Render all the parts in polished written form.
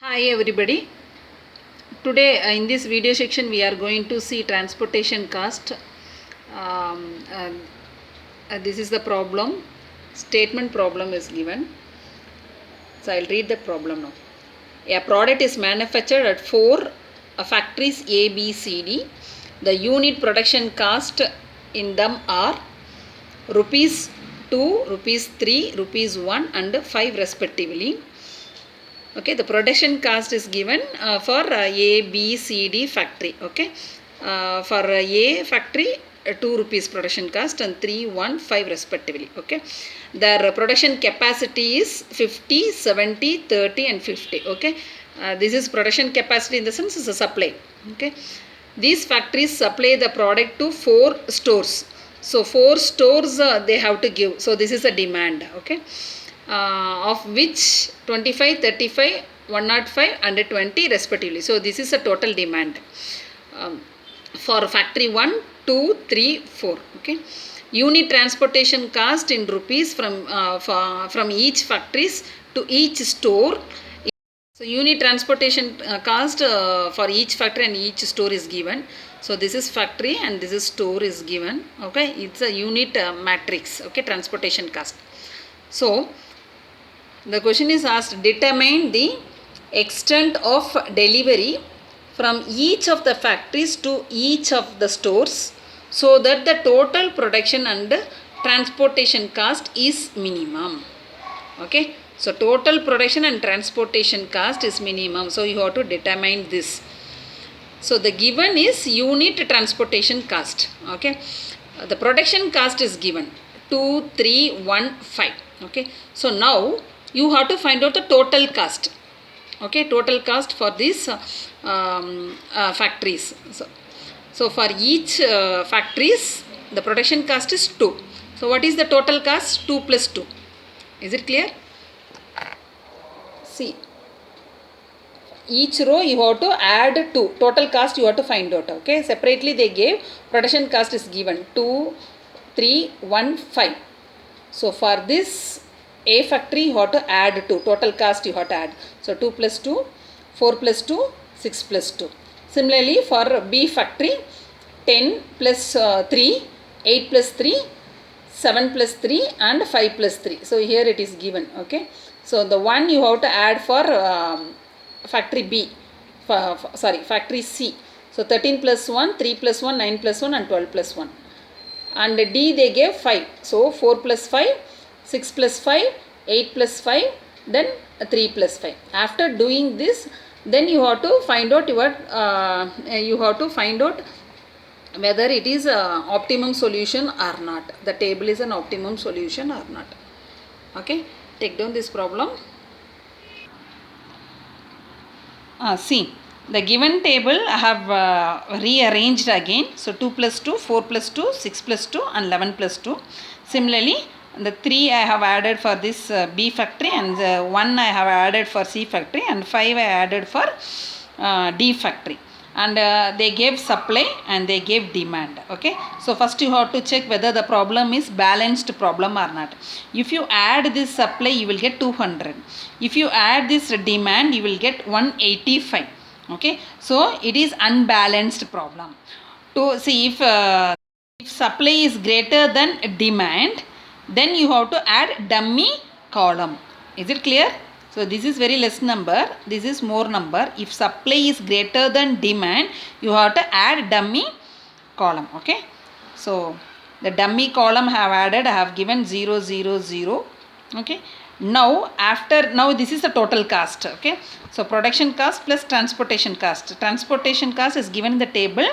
Hi everybody. Today in this video section we are going to see transportation cost. Um, uh, this is the problem. Statement problem is given. So I'll read the problem now. A product is manufactured at four factories A, B, C, D. The unit production cost in them are rupees 2, rupees 3, rupees 1 and 5 respectively. Okay, the production cost is given for A, B, C, D factory. Okay, for A factory 2 rupees production cost and 3, 1, 5 respectively. Okay, their production capacity is 50, 70, 30 and 50. Okay, this is production capacity in the sense is a supply. Okay, these factories supply the product to 4 stores. So 4 stores they have to give. So this is a demand. Okay, of which 25, 35, 105 and 20 respectively. So this is a total demand for factory 1, 2, 3, 4. Okay. Unit transportation cost in rupees from each factories to each store. So unit transportation cost for each factory and each store is given. So this is factory and this is store is given. Okay, it's a unit matrix. Okay, transportation cost. So the question is asked, determine the extent of delivery from each of the factories to each of the stores so that the total production and transportation cost is minimum. Okay, so total production and transportation cost is minimum. So you have to determine this. So the given is unit transportation cost. Okay, the production cost is given 2, 3, 1, 5. Okay, so now you have to find out the total cost. Okay, total cost for these factories. So for each factories the production cost is 2. So what is the total cost? 2 plus 2. Is it clear? See, each row you have to add 2. Total cost you have to find out. Okay, separately they gave production cost is given 2, 3, 1, 5. So for this A factory you have to add 2. Total cost you have to add. So 2 plus 2, 4 plus 2, 6 plus 2. Similarly for B factory 10 plus 3, 8 plus 3, 7 plus 3 and 5 plus 3. So here it is given. Okay. So the one you have to add for factory B. Factory C. So 13 plus 1, 3 plus 1, 9 plus 1 and 12 plus 1. And D they gave 5. So 4 plus 5, 6 plus 5, 8 plus 5, then 3 plus 5. After doing this, then you have to find out whether it is optimum solution or not. The table is an optimum solution or not. Okay, take down this problem. See, the given table I have rearranged again. So 2 plus 2, 4 plus 2, 6 plus 2 and 11 plus 2. Similarly, the 3 I have added for this B factory and 1 I have added for C factory and 5 I added for D factory. And they gave supply and they gave demand. Okay, so first you have to check whether the problem is balanced problem or not. If you add this supply you will get 200. If you add this demand you will get 185. Okay, so it is unbalanced problem. To see if supply is greater than demand, then you have to add dummy column. Is it clear? So this is very less number, this is more number. If supply is greater than demand, you have to add dummy column. Okay, so the dummy column I have added, I have given 0, 0, 0. Okay, now this is the total cost. Okay, so production cost plus transportation cost. Transportation cost is given in the table.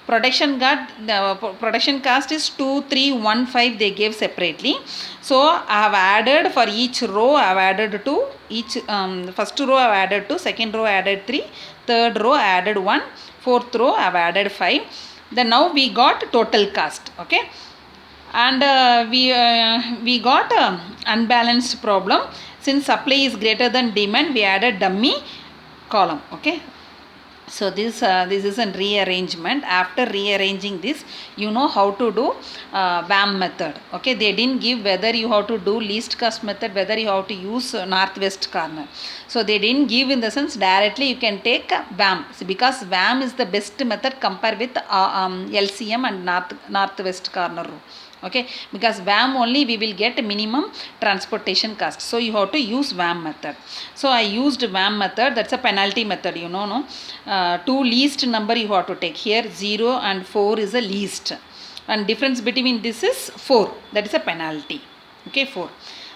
Production cost is 2, 3, 1, 5 they gave separately. So I have added for each row I have added 2. Each first row I have added 2, second row I added 3, third row I added 1, fourth row I have added 5. Then now we got total cost. Okay, and we got unbalanced problem. Since supply is greater than demand, we added dummy column. Okay, So this is a rearrangement. After rearranging this, you know how to do VAM method. Okay, they didn't give whether you have to do least cost method, whether you have to use northwest corner. So they didn't give, in the sense directly you can take VAM. So because VAM is the best method compared with LCM and northwest corner rule. Okay, because VAM only we will get minimum transportation cost, so you have to use VAM method. So I used VAM method. That's a penalty method, you know, no? Two least number you have to take. Here 0 and 4 is a least, and difference between this is 4, that is a penalty. Okay, 4.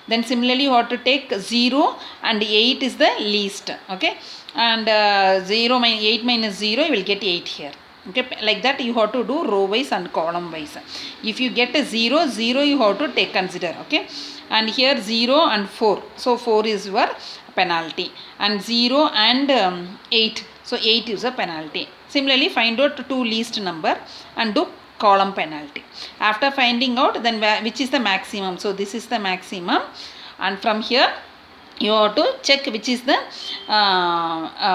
Then similarly you have to take 0 and 8 is the least. Okay, and 8 minus 0 you will get 8 here. Okay, like that you have to do row wise and column wise. If you get a 0, 0 you have to take consider. Okay, and here 0 and 4, so 4 is your penalty, and 0 and 8, so 8 is a penalty. Similarly find out two least number and do column penalty. After finding out, then which is the maximum, so this is the maximum, and from here you have to check which is the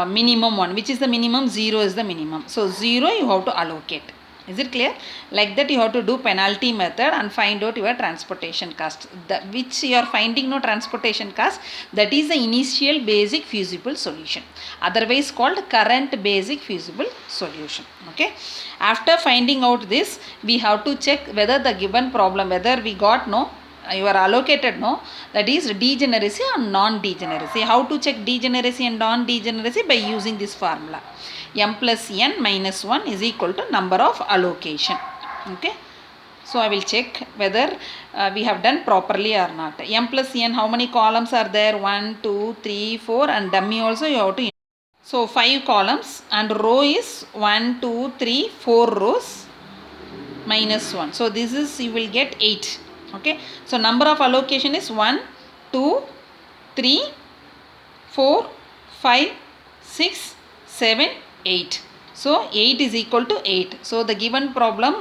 minimum one. Which is the minimum? 0 is the minimum, so 0 you have to allocate. Is it clear? Like that you have to do penalty method and find out your transportation cost, which you are finding no transportation cost. That is the initial basic feasible solution, otherwise called current basic feasible solution. Okay, after finding out this, we have to check whether the given problem, whether we got no, you are allocated no, that is degeneracy or non-degeneracy. How to check degeneracy and non-degeneracy? By using this formula, m plus n minus 1 is equal to number of allocation. Okay, so I will check whether we have done properly or not. M plus n, how many columns are there? 1 2 3 4, and dummy also you have to. So 5 columns, and row is 1 2 3 4 rows minus 1, so this is, you will get 8. Okay, so number of allocation is 1 2 3 4 5 6 7 8. So 8 is equal to 8. So the given problem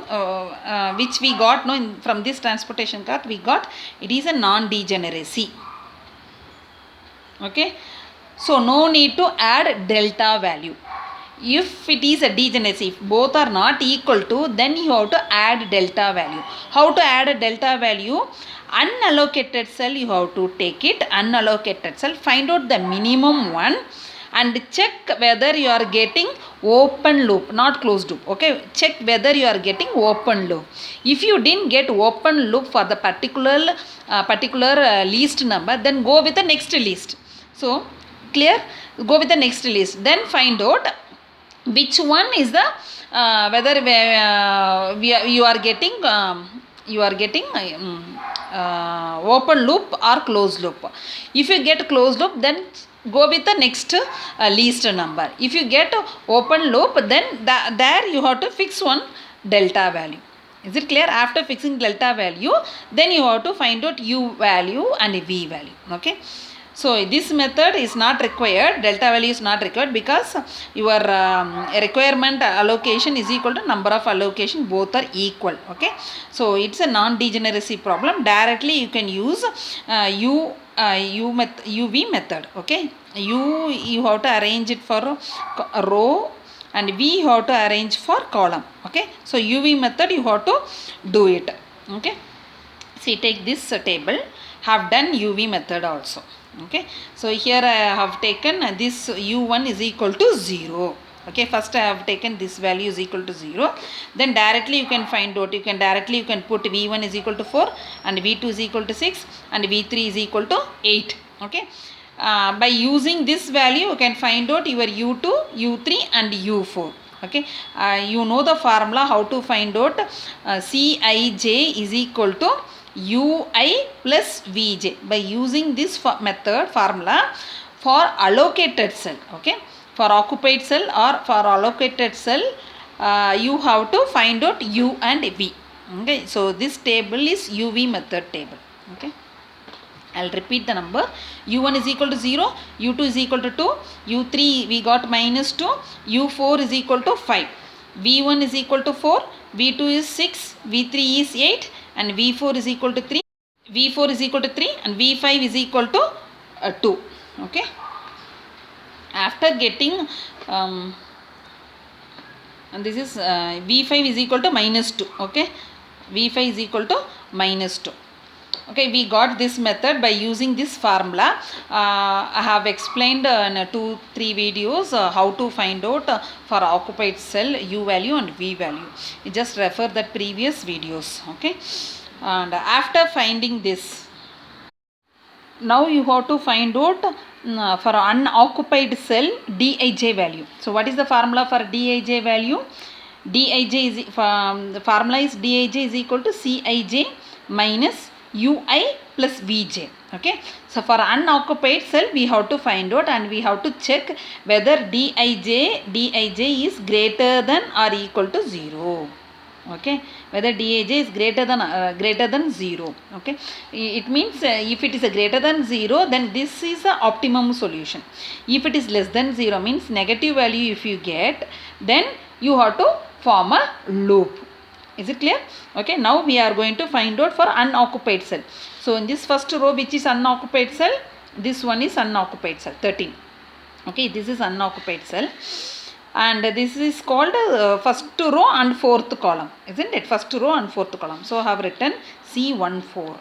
which we got no, from this transportation cost we got, it is a non-degeneracy. Okay, so no need to add delta value. If it is a degeneracy, if both are not equal to, then you have to add delta value. How to add a delta value? Unallocated cell you have to take it, unallocated cell, find out the minimum one, and check whether you are getting open loop, not closed loop. Okay, check whether you are getting open loop. If you didn't get open loop for the particular least number, then go with the next least. So clear, go with the next list, then find out which one is the whether you are getting open loop or closed loop. If you get closed loop, then go with the next least number. If you get open loop, then there you have to fix one delta value. Is it clear? After fixing delta value, then you have to find out u value and v value. Okay, so this method is not required, delta value is not required, because your requirement allocation is equal to number of allocation, both are equal. Okay, so it's a non-degeneracy problem. Directly you can use UV method. Okay, you have to arrange it for a row, and V you have to arrange for column. Okay, so UV method you have to do it. Okay, see, take this table, have done UV method also. Okay, so here I have taken this u1 is equal to 0. Okay, first I have taken this value is equal to 0, then directly you can find out, you can put v1 is equal to 4, and v2 is equal to 6, and v3 is equal to 8. Okay, by using this value you can find out your u2, u3 and u4. Okay, you know the formula how to find out Cij is equal to ui plus vj. By using this formula for allocated cell. Okay, for occupied cell or for allocated cell, you have to find out u and v. Okay, so this table is uv method table. Okay, I'll repeat the number. u1 is equal to 0, u2 is equal to 2, u3 we got minus 2, u4 is equal to 5, v1 is equal to 4, v2 is 6, v3 is 8, and v4 is equal to 3, v4 is equal to 3, and v5 is equal to 2. Okay, after getting and this is V5 is equal to minus 2. Okay, V5 is equal to minus 2. Okay, we got this method by using this formula. I have explained in 2-3 videos how to find out for occupied cell U value and V value. You just refer that previous videos. Okay, and after finding this, now you have to find out for unoccupied cell Dij value. So what is the formula for Dij value? Dij is the formula is Dij is equal to Cij minus Ui plus Vj. Okay, so for unoccupied cell we have to find out and we have to check whether Dij is greater than or equal to 0. Okay, whether Dij is greater than 0. Okay, it means if it is a greater than 0, then this is the optimum solution. If it is less than 0, means negative value if you get, then you have to form a loop. Is it clear? Okay, now we are going to find out for unoccupied cell. So in this first row, which is unoccupied cell, this one is unoccupied cell 13. Okay, this is unoccupied cell, and this is called first row and fourth column, isn't it? First row and fourth column. So I have written C14.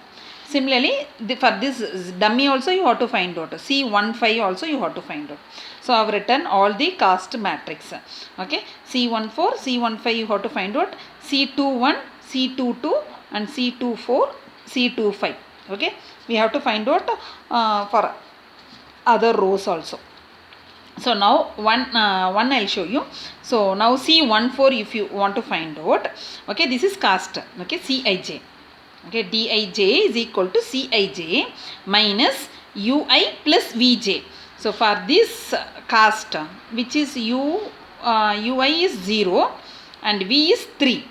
Similarly, for this dummy also you have to find out. C15 also you have to find out. So I have written all the cast matrix. Okay, C14, C15 you have to find out. C21, C22 and C24, C25. Okay, we have to find out for other rows also. So now one I'll show you. So now C14 if you want to find out. Okay, this is cast. Okay, Cij. Okay, Dij is equal to Cij minus Ui plus Vj. So for this cast, which is Ui is 0 and V is 3.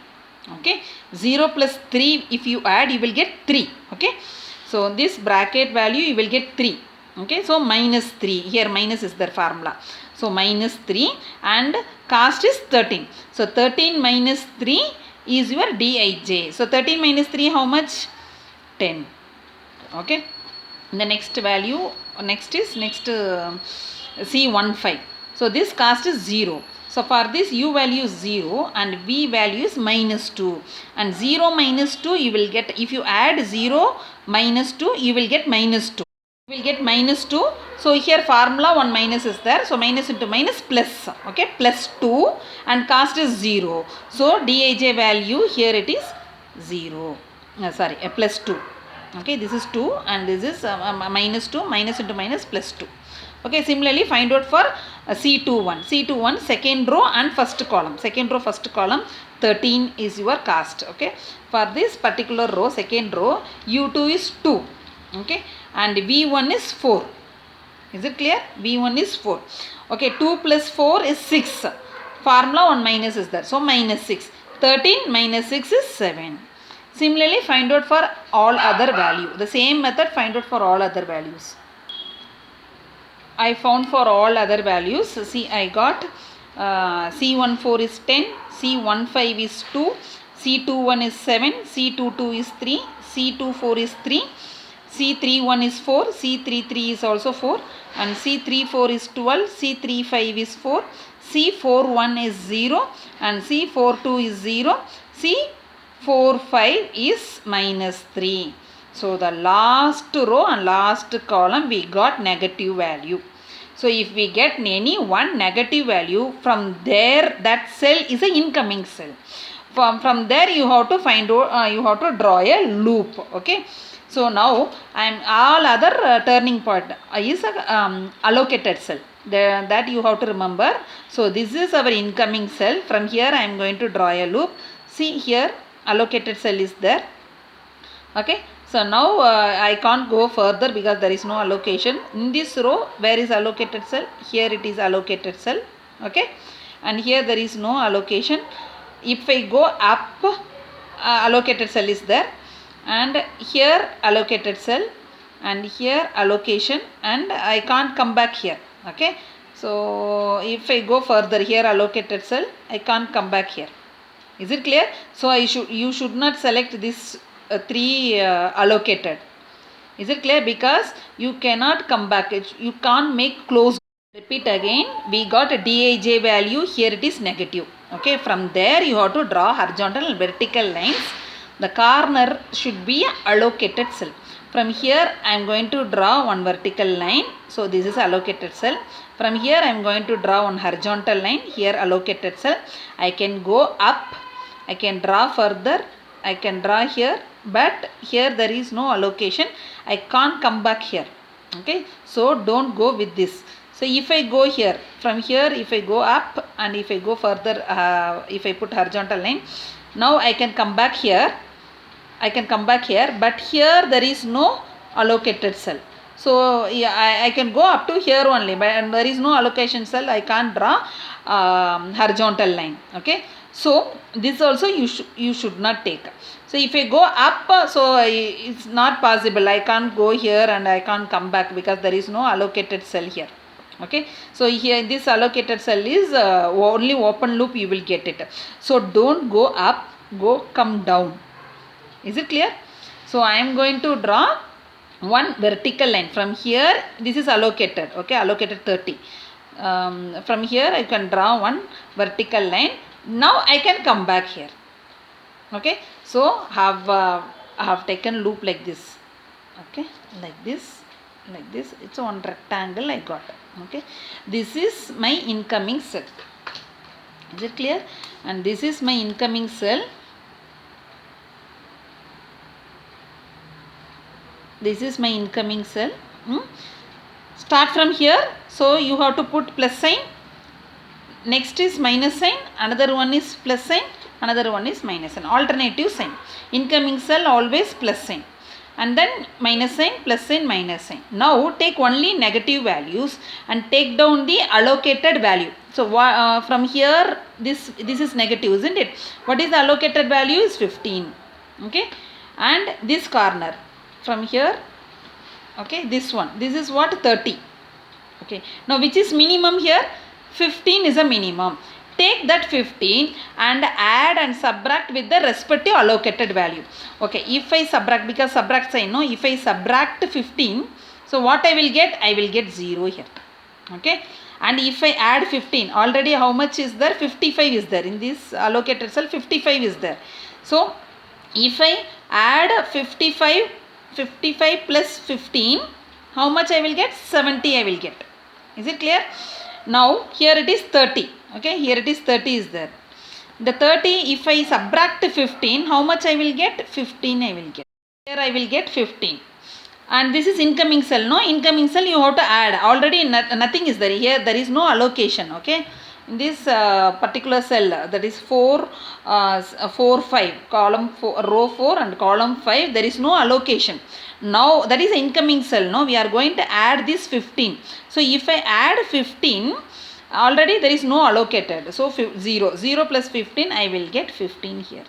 Okay, 0 plus 3 if you add you will get 3. Okay, so this bracket value you will get 3. Okay, so minus 3, here minus is their formula. So minus 3 and cast is 13. So 13 minus 3 is your Dij. So 13 minus 3 how much? 10. Okay, the next value, next C15. So this cast is 0. So for this U value is 0 and V value is minus 2. And 0 minus 2 you will get, if you add 0 minus 2 you will get minus 2. You will get minus 2. So here formula 1 minus is there. So minus into minus plus. Okay, plus 2 and cast is 0. So Dij value here it is 0. Plus 2. Okay, this is 2 and this is minus 2, minus into minus plus 2. Okay, similarly find out for C21. C21 second row and first column. Second row, first column, 13 is your cast. Okay, for this particular row, second row, U2 is 2. Okay, and V1 is 4. Is it clear? V1 is 4. Okay, 2 plus 4 is 6. Formula 1 minus is there. So minus 6. 13 minus 6 is 7. Similarly, find out for all other value. The same method, find out for all other values. I found for all other values. See, I got C14 is 10, C15 is 2, C21 is 7, C22 is 3, C24 is 3, C31 is 4, C33 is also 4, and C34 is 12, C35 is 4, C41 is 0, and C42 is 0, C45 is minus 3. So the last row and last column we got negative value. So if we get any one negative value, from there that cell is an incoming cell. From there you have to find out, you have to draw a loop. Okay. So now all other turning point is allocated cell. That you have to remember. So this is our incoming cell. From here I am going to draw a loop. See here allocated cell is there. Okay. So now I can't go further because there is no allocation. In this row, where is allocated cell? Here it is allocated cell. Okay. And here there is no allocation. If I go up, allocated cell is there. And here allocated cell. And here allocation. And I can't come back here. Okay. So if I go further, here allocated cell, I can't come back here. Is it clear? So you should not select this 3 allocated. Is it clear? Because you cannot come back. You can't make closed. Repeat again, we got a Dij value, here it is negative. Okay, from there you have to draw horizontal and vertical lines. The corner should be allocated cell. From here I am going to draw one vertical line. So this is allocated cell. From here I am going to draw one horizontal line. Here allocated cell. I can go up. I can draw further. I can draw here. But here there is no allocation. I can't come back here. Okay. So don't go with this. So if I go here, from here if I go up and if I go further, if I put horizontal line, now I can come back here. I can come back here, but here there is no allocated cell. So yeah, I can go up to here only, but there is no allocation cell. I can't draw horizontal line. Okay. So this also you should not take. So if I go up, so it's not possible. I can't go here and I can't come back because there is no allocated cell here. Okay, so here this allocated cell is only open loop, you will get it. So don't go up, come down. Is it clear? So I am going to draw one vertical line from here. This is allocated. Okay, allocated 30. From here I can draw one vertical line. Now I can come back here. Okay, so I have taken loop like this. Okay, like this, it's one rectangle I got. Okay, this is my incoming cell. Is it clear? And this is my incoming cell. This is my incoming cell. Start from here. So you have to put plus sign. Next is minus sign. Another one is plus sign. Another one is minus sign. Alternative sign. Incoming cell always plus sign. And then minus sign, plus sign, minus sign. Now take only negative values and take down the allocated value. So from here this is negative, isn't it? What is the allocated value? Is 15. Okay, and this corner from here, okay, this one, this is what? 30. Okay, now which is minimum here? 15 is a minimum. Take that 15 and add and subtract with the respective allocated value. Okay, if I subtract, because subtract sign, no, if I subtract 15, so what I will get? I will get 0 here. Okay, and if I add 15, already how much is there? 55 is there in this allocated cell. 55 is there. So if I add 55 plus 15, how much I will get? 70 I will get. Is it clear? Now here it is 30. Okay, here it is 30 is there. The 30, if I subtract 15, how much I will get? 15 I will get. Here I will get 15. And this is incoming cell. No, incoming cell you have to add. Already nothing is there. Here there is no allocation. Okay. In this particular cell, that is 4, 5, column 4, row 4 and column 5, there is no allocation. Now that is incoming cell. No, we are going to add this 15. So if I add 15, already there is no allocated. So 0 plus 15, I will get 15 here.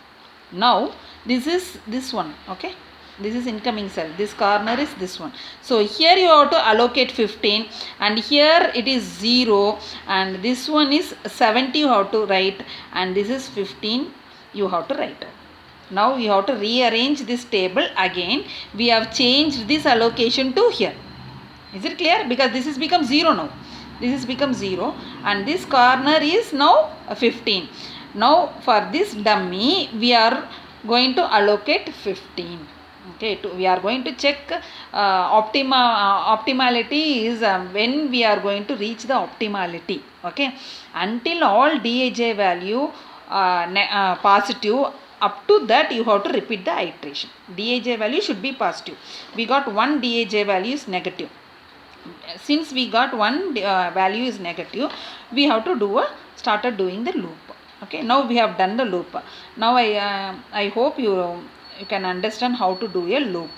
Now this is this one. Okay. This is incoming cell. This corner is this one. So here you have to allocate 15 and here it is 0 and this one is 70 you have to write and this is 15 you have to write. Now you have to rearrange this table again. We have changed this allocation to here. Is it clear? Because this is become 0 now. This is become 0 and this corner is now 15. Now for this dummy we are going to allocate 15. Okay, we are going to check optimality is when we are going to reach the optimality. Okay, until all Dij value positive, up to that you have to repeat the iteration. Dij value should be positive. We got one Dij value is negative. Since we got one value is negative, we have to started doing the loop. Okay, now we have done the loop. Now I hope you can understand how to do a loop.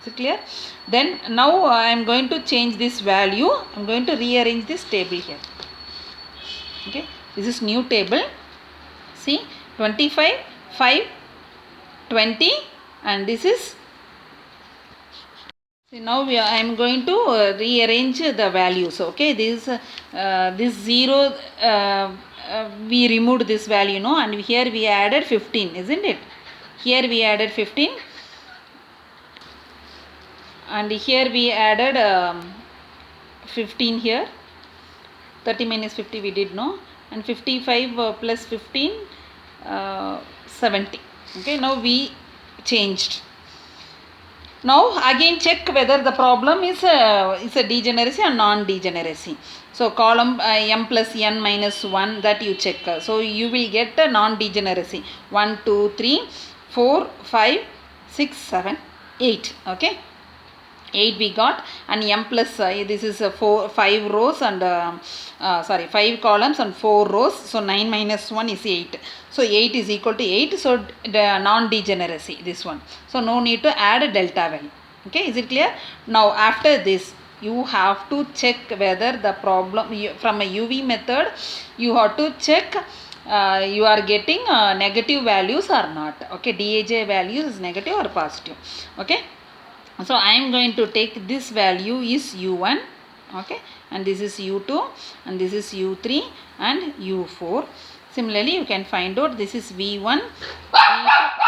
Is it clear? Then now I am going to change this value. I am going to rearrange this table here. Okay, this is new table. See, 25, 5, 20 and this is. See, now I am going to rearrange the values. Okay, this 0 we removed this value, no, and here we added 15, isn't it? Here we added 15 and here we added 15 here 30 minus 50 we did know, and 55 plus 15 70. Okay, now we changed. Now again check whether the problem is a degeneracy or non-degeneracy. So column m plus n minus 1, that you check. So you will get a non-degeneracy. 1, 2, 3, 4, 5, 6, 7, 8. Okay. 8 we got, and m plus this is 5 rows and 5 columns and 4 rows, so 9 minus 1 is 8, so 8 is equal to 8, so the non-degeneracy this one, so no need to add a delta value. Okay, is it clear? Now after this you have to check whether the problem from a UV method, you have to check you are getting negative values or not. Okay, Dij values is negative or positive. Okay, so I am going to take this value is u1, okay, and this is u2, and this is u3 and u4. Similarly you can find out this is v1, v2,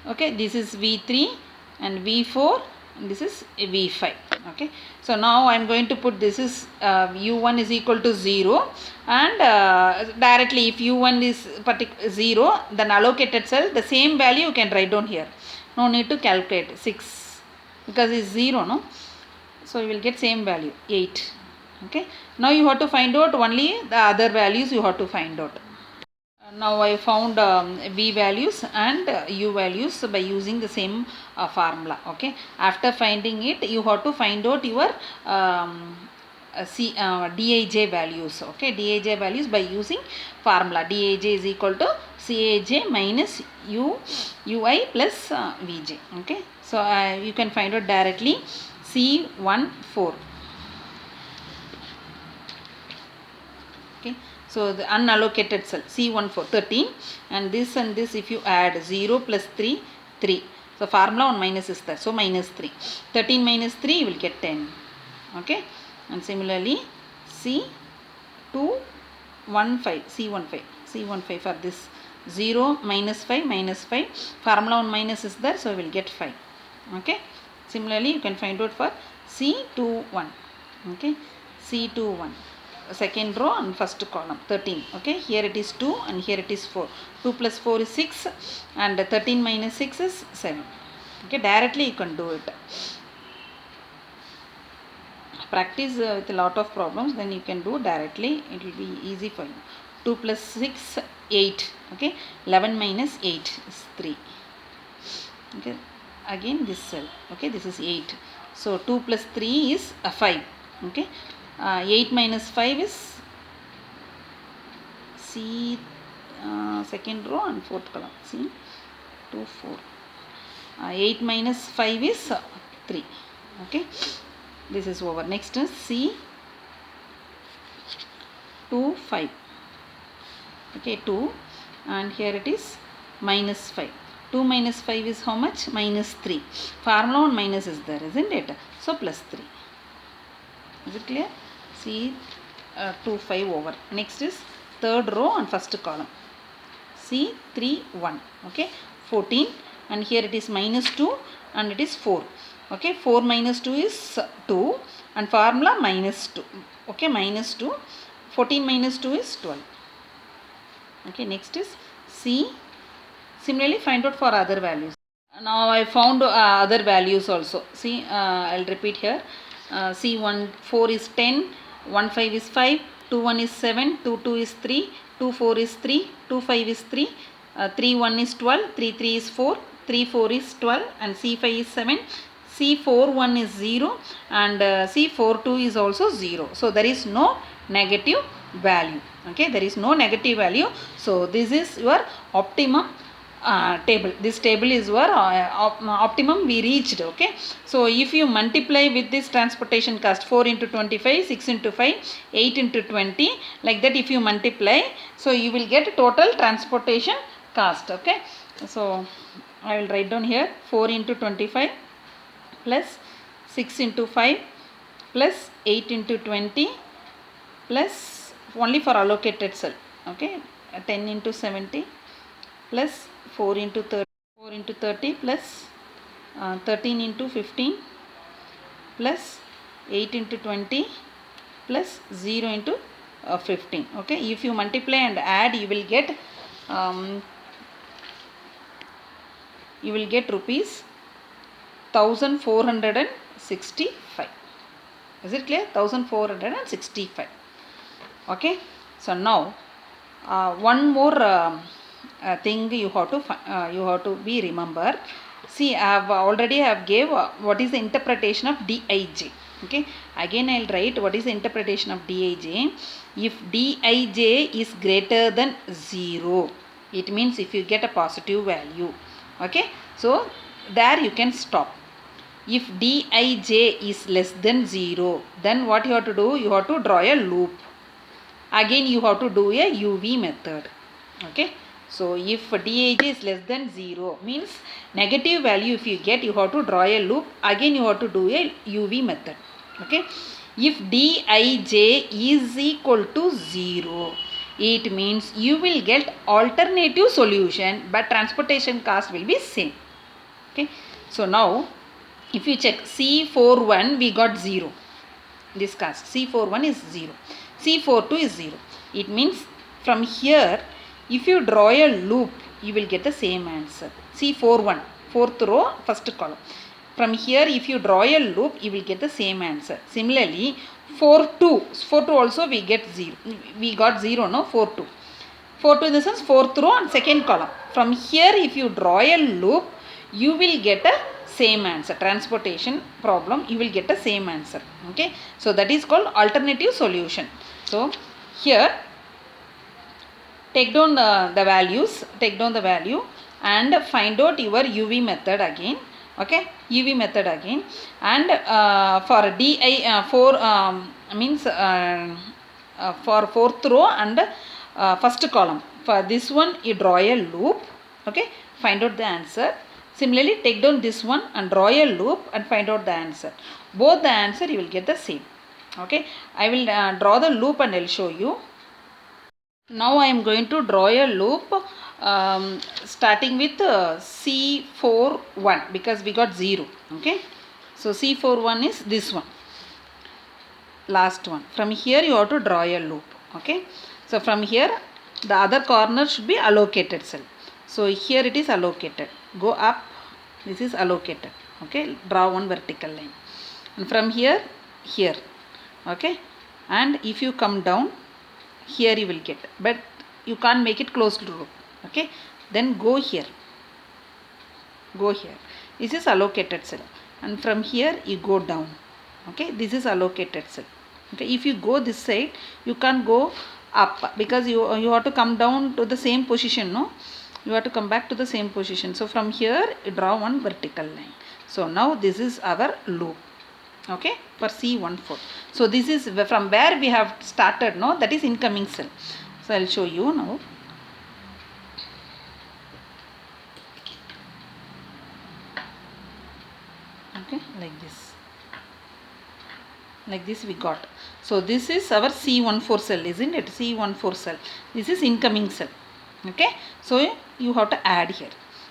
okay, this is v3 and v4, and this is v5. Okay, so now I am going to put this is u1 is equal to 0, and directly if u1 is 0, then allocated cell the same value you can write down here. No need to calculate 6 because it's 0, no? So you will get same value 8. Okay. Now you have to find out only the other values you have to find out. Now I found v values and u values by using the same formula. Okay. After finding it, you have to find out your Dij values. Okay, Dij values by using formula. Dij is equal to Cij minus ui plus Vj. Okay, so you can find out directly C14. Okay, so the unallocated cell C14 13, and this if you add 0 plus 3 3. So formula 1 minus is there, so minus 3. 13 minus 3 you will get 10. Okay, and similarly C15 for this 0 minus 5 minus 5, formula 1 minus is there, so we will get 5. Okay, similarly you can find out for C21. Okay, C21 second row and first column 13. Okay, here it is 2 and here it is 4. 2 plus 4 is 6 and 13 minus 6 is 7. Okay, directly you can do it. Practice with a lot of problems, then you can do directly, it will be easy for you. 2 plus 6 8. Okay, 11 minus 8 is 3. Okay, again this cell. Okay, this is 8, so 2 plus 3 is 5. Okay, 8 minus 5 is C second row and fourth column. See, 2 4. 8 minus 5 is 3. Okay, this is over. Next is C25. Okay, 2, and here it is minus 5. 2 minus 5 is how much? Minus 3. Formula 1 minus is there, isn't it? So plus 3. Is it clear? C25 over. Next is third row and first column. C31. Okay, 14, and here it is minus 2 and it is 4. Okay, 4 minus 2 is 2 and formula minus 2. Okay, minus 2. 14 minus 2 is 12. Okay, next is C. Similarly find out for other values. Now I found other values also. See, I'll repeat here. C14 is 10, 15 is 5, 21 is 7, 22 is 3, 24 is 3, 25 is 3, 31 is 12, 33 is 4, 34 is 12, and C5 is 7. C41 is 0 and C42 is also 0. So there is no negative value. Okay, there is no negative value. So this is your optimum table. This table is your optimum we reached. Okay, so if you multiply with this transportation cost 4 into 25, 6 into 5, 8 into 20, like that if you multiply, so you will get total transportation cost. Okay, so I will write down here 4 into 25 plus 6 into 5 plus 8 into 20 plus only for allocated cell. Okay, 10 into 70 plus 4 into 30 plus 13 into 15 plus 8 into 20 plus 0 into 15. Okay, if you multiply and add, you will get rupees 1465. Is it clear? 1465. Okay, so now one more thing you have to be remember. See, I have gave what is the interpretation of Dij. Okay, again I'll write what is the interpretation of Dij. If Dij is greater than 0, it means if you get a positive value. Okay, so there you can stop. If Dij is less than 0, then what you have to do? You have to draw a loop. Again you have to do a UV method. Okay, so if Dij is less than 0, means negative value if you get, you have to draw a loop. Again you have to do a UV method. Okay, if Dij is equal to 0, it means you will get alternative solution, but transportation cost will be same. Okay, so now if you check C41, we got 0. This cost C41 is 0. C42 is 0. It means from here, if you draw a loop, you will get the same answer. C41, fourth row, first column. From here, if you draw a loop, you will get the same answer. Similarly, 42 also we get 0. We got 0, no? 42. 42 in the sense fourth row and second column. From here, if you draw a loop, you will get a same answer. Transportation problem, you will get the same answer. Okay, so that is called alternative solution. So here take down the value and find out your UV method again. Okay, UV method again, and for for fourth row and first column, for this one you draw a loop. Okay, find out the answer. Similarly, take down this one and draw a loop and find out the answer. Both the answer you will get the same. Okay, I will draw the loop and I will show you. Now I am going to draw a loop starting with C41 because we got 0. Okay, so C41 is this one, last one. From here you have to draw a loop. Okay, so from here the other corner should be allocated cell. So here it is allocated. Go up, this is allocated. Okay, draw one vertical line, and from here, okay, and if you come down, here you will get, but you can't make it close to loop. Okay, then go here, this is allocated cell, and from here you go down. Okay, this is allocated cell. Okay, if you go this side, you can't go up because you have to come down to the same position, no? You have to come back to the same position. So from here you draw one vertical line. So now this is our loop. Okay, for C14. So this is from where we have started, no? That is incoming cell. So I will show you now. Okay, like this we got. So this is our C14 cell, isn't it? C14 cell. This is incoming cell. Okay, so you have to add here,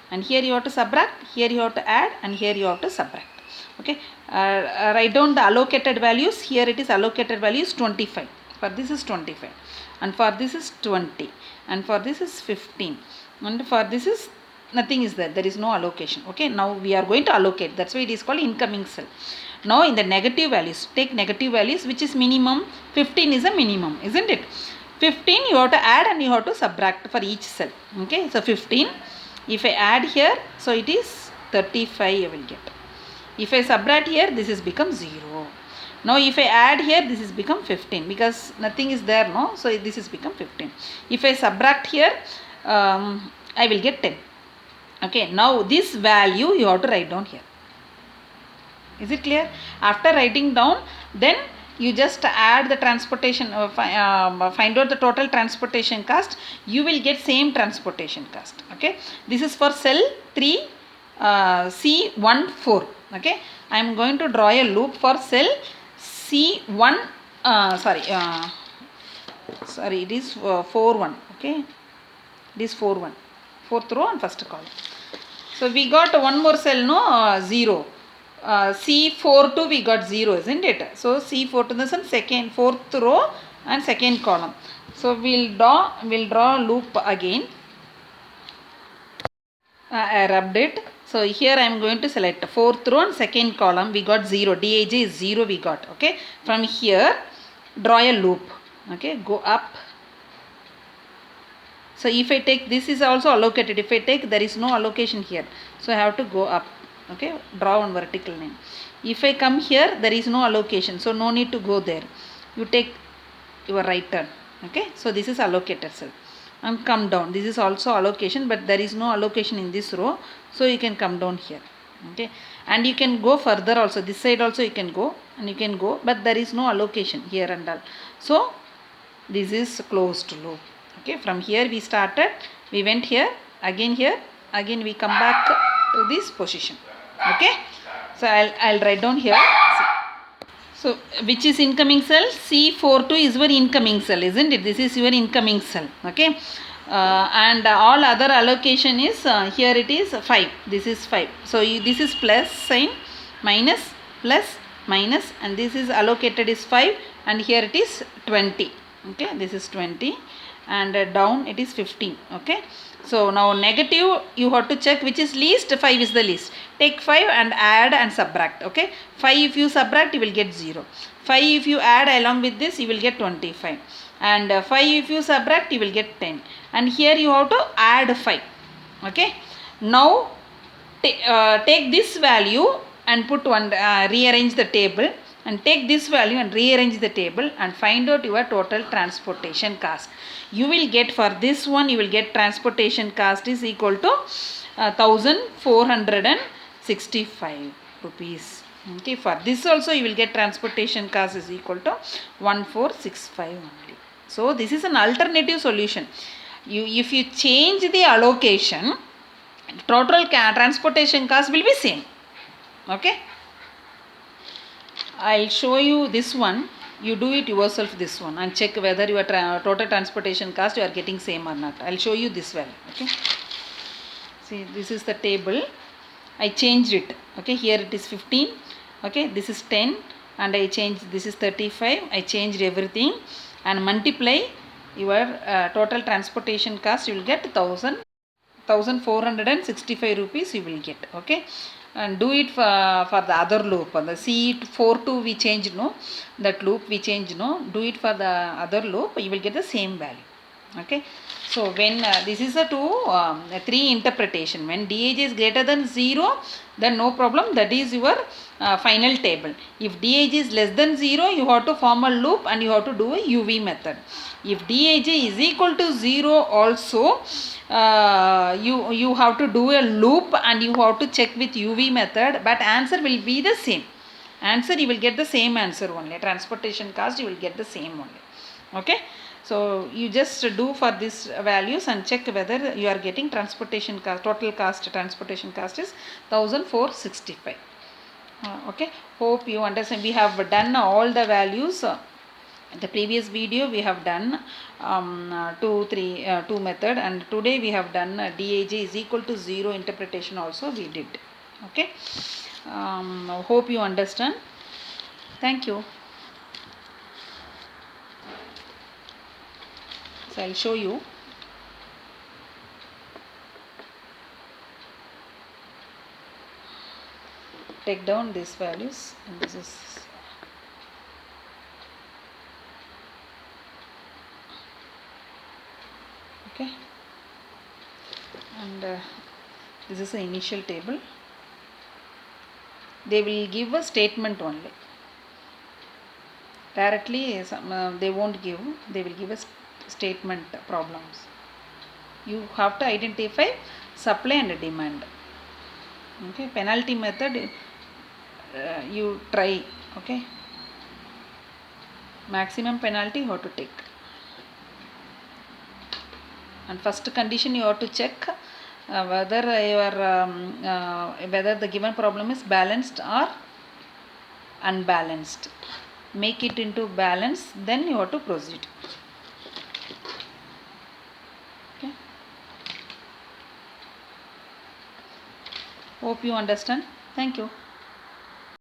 and here you have to subtract, here you have to add, and here you have to subtract. Okay, write down the allocated values. Here it is allocated values 25. For this is 25, and for this is 20, and for this is 15, and for this is nothing is there. There is no allocation. Okay, now we are going to allocate. That's why it is called incoming cell. Now in the negative values, take negative values, which is minimum. 15 is a minimum, isn't it? 15 you have to add and you have to subtract for each cell. Okay, so 15, if I add here, so it is 35 I will get. If I subtract here, this is become 0. Now if I add here, this is become 15 because nothing is there, no? So this is become 15. If I subtract here, I will get 10. Okay, now this value you have to write down here. Is it clear? After writing down, then you just add the transportation, find out the total transportation cost. You will get same transportation cost. Okay, this is for cell 3 C14. Okay, I am going to draw a loop for cell C1. It is 41. Okay, it is 41, fourth row and first column. So we got one more cell, no? 0. C4 to we got 0, isn't it? So C4 to the second, fourth row and second column. So we'll draw loop again. I rubbed it. So here I am going to select fourth row and second column. We got 0. Dij is 0 we got. Okay. From here, draw a loop. Okay. Go up. So if I take, this is also allocated. If I take, there is no allocation here. So I have to go up. Okay. Draw one vertical line. If I come here, there is no allocation. So no need to go there. You take your right turn. Okay. So this is allocated cell. And come down. This is also allocation, but there is no allocation in this row. So you can come down here. Okay. And you can go further also. This side also you can go. And you can go. But there is no allocation here and all. So this is closed loop. Okay, from here we started, we went here, again we come back to this position. Okay, so I'll write down here. So which is incoming cell? C42 is your incoming cell, isn't it? This is your incoming cell. Okay, and all other allocation is here it is 5. This is 5. So this is plus sign, minus, plus, minus, and this is allocated is 5, and here it is 20. Okay, this is 20. And down it is 15. Okay, so now negative you have to check which is least. 5 is the least. Take 5 and add and subtract. Okay, 5 if you subtract you will get 0. 5 if you add along with this you will get 25, and 5 if you subtract you will get 10, and here you have to add 5. Okay, now take this value and put one, rearrange the table, and take this value and rearrange the table and find out your total transportation cost. You will get, for this one you will get transportation cost is equal to 1465 rupees. Okay, for this also you will get transportation cost is equal to 1465 only. So this is an alternative solution. If you change the allocation, total transportation cost will be same. Okay, I'll show you this one. You do it yourself, this one, and check whether your total transportation cost you are getting same or not. I'll show you this value. Okay, see, this is the table. I changed it. Okay, here it is 15. Okay, this is 10, and I changed, this is 35. I changed everything and multiply your total transportation cost. You will get 1465 rupees you will get. Okay, and do it for the other loop. On the C42 we changed, no, that loop we changed, no, do it for the other loop, you will get the same value. Okay, so when this is a 3 interpretation. When Dij is greater than 0, then no problem, that is your final table. If Dij is less than 0, you have to form a loop and you have to do a UV method. If Dij is equal to 0 also, you have to do a loop and you have to check with UV method, but answer will be the same. Answer you will get the same answer only. Transportation cost you will get the same only. Okay, so you just do for these values and check whether you are getting transportation cost. Total cost, transportation cost is 1465. Okay, hope you understand. We have done all the values. The previous video we have done 2 method, and today we have done Dij is equal to 0 interpretation also we did. Okay, hope you understand. Thank you. So I'll show you. Take down these values, and this is okay, and this is the initial table. They will give a statement only. Directly they won't give, they will give a statement problems. You have to identify supply and demand. Okay, penalty method you try. Okay, maximum penalty you have to take, and first condition you have to check whether whether the given problem is balanced or unbalanced. Make it into balance, then you have to proceed. Okay, hope you understand. Thank you.